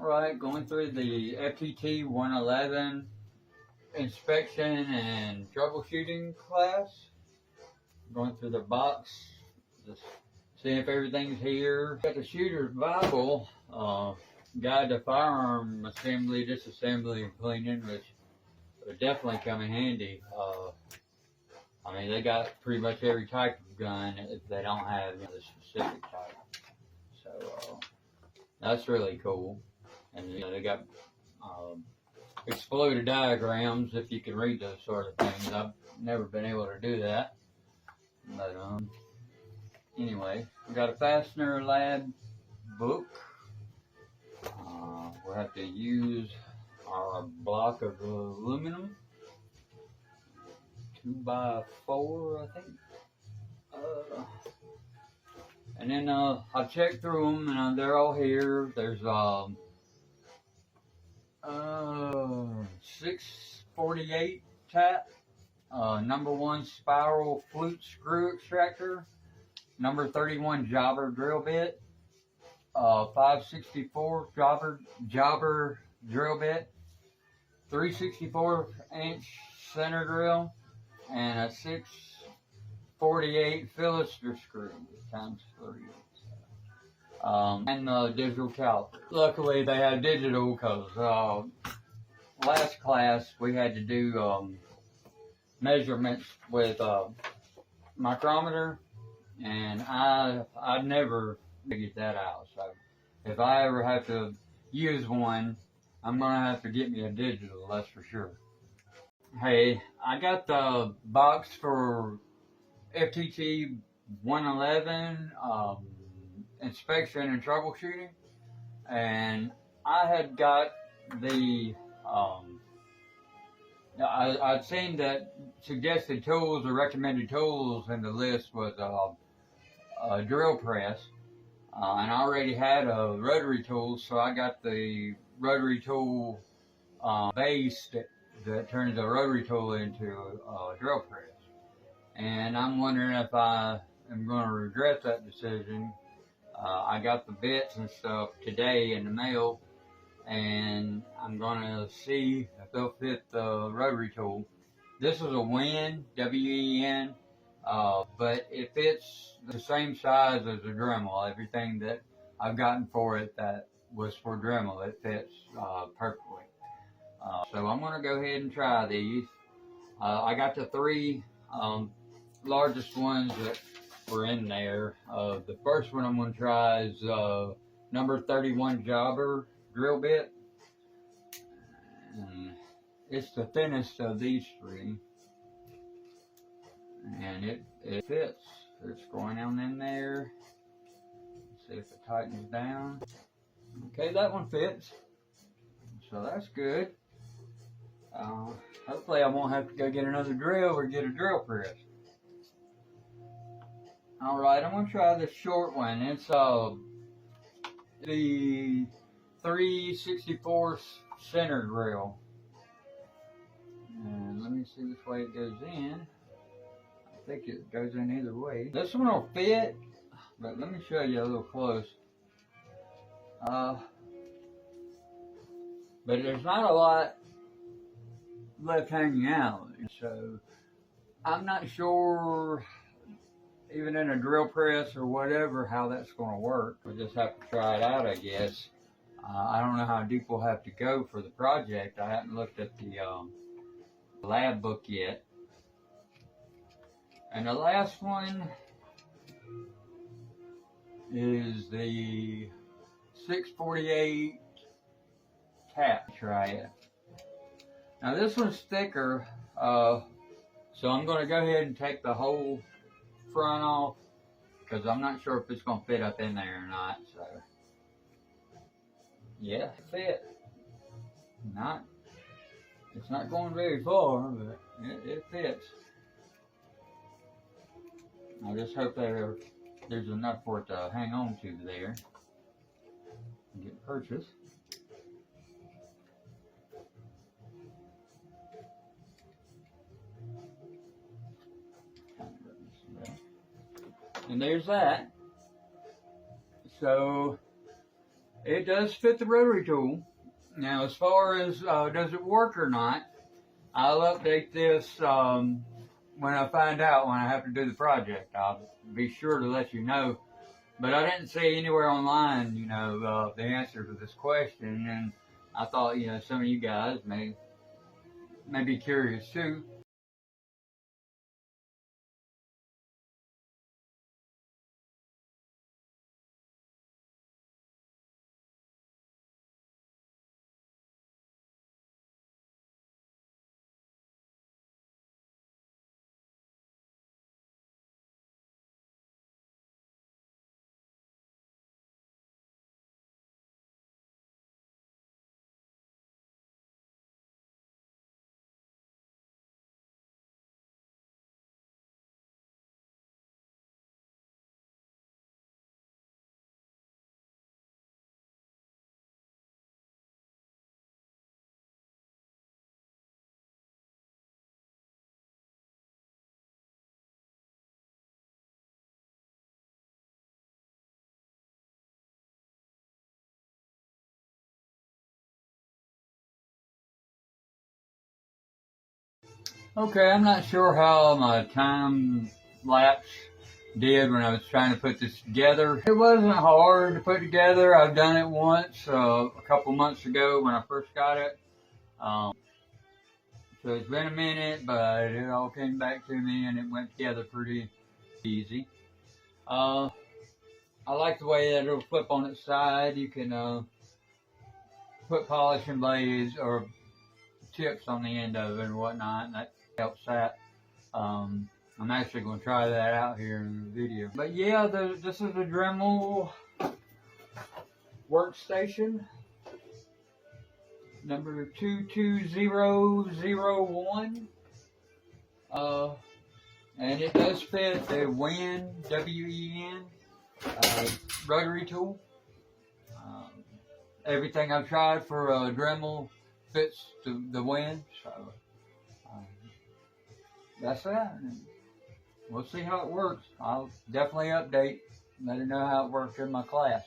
Alright, going through the FTT 111 inspection and troubleshooting class. Going through the box, just seeing if everything's here. Got the shooter's Bible, guide to firearm assembly, disassembly, and cleaning, which would definitely come in handy. I mean, they got pretty much every type of gun if they don't have the specific type. So that's really cool. And they got exploded diagrams if you can read those sort of things. I've never been able to do that. But anyway, we got a fastener lab book. We'll have to use our block of aluminum, 2x4, I think. And then I checked through them, and they're all here. There's 648 tap, number 1 spiral flute screw extractor, number 31 jobber drill bit, 564 jobber drill bit, 364-inch center drill, and a 648 Philister screw times 3. And the digital caliper. Luckily, they have digital because last class we had to do measurements with micrometer, and I'd never figured that out. So if I ever have to use one, I'm gonna have to get me a digital, that's for sure. Hey, I got the box for FTT 111 inspection and troubleshooting, and I had got the I'd seen that suggested tools or recommended tools in the list was a drill press, and I already had a rotary tool, so I got the rotary tool base that turns a rotary tool into a drill press. And I'm wondering if I am going to regret that decision. I got the bits and stuff today in the mail, and I'm going to see if they'll fit the rotary tool. This is a WEN, W-E-N, but it fits the same size as a Dremel. Everything that I've gotten for it that was for Dremel, it fits perfectly. So I'm going to go ahead and try these. I got the 3 largest ones that were in there. The first one I'm going to try is number 31 jobber drill bit. And it's the thinnest of these 3. And it fits. It's going on in there. Let's see if it tightens down. Okay, that one fits. So that's good. Hopefully I won't have to go get another drill or get a drill press. Alright, I'm going to try the short one. It's the 3/64 center drill. And let me see which way it goes in. I think it goes in either way. This one will fit, but let me show you a little close. But there's not a lot left hanging out, so I'm not sure, even in a drill press or whatever, how that's going to work. We'll just have to try it out, I guess. I don't know how deep we'll have to go for the project. I haven't looked at the lab book yet. And the last one is the 648 tap. Try it. Now this one's thicker, so I'm going to go ahead and take the whole front off, because I'm not sure if it's going to fit up in there or not. So yeah, it fit. It's not going very far, but it fits. I just hope there's enough for it to hang on to there and get purchased. And there's that. So it does fit the rotary tool. Now, as far as does it work or not, I'll update this when I find out, when I have to do the project. I'll be sure to let you know. But I didn't see anywhere online, the answer to this question, and I thought, some of you guys may be curious too. Okay, I'm not sure how my time lapse did when I was trying to put this together. It wasn't hard to put together. I've done it once a couple months ago when I first got it. So it's been a minute, but it all came back to me and it went together pretty easy. I like the way that it'll flip on its side. You can put polishing blades or tips on the end of it and whatnot, and that helps that. I'm actually going to try that out here in the video. But yeah, this is the Dremel Work Station, number 22001. And it does fit the WEN, W-E-N, rotary tool. Everything I've tried for Dremel fits the WEN, so that's that. We'll see how it works. I'll definitely update, let you know how it works in my class.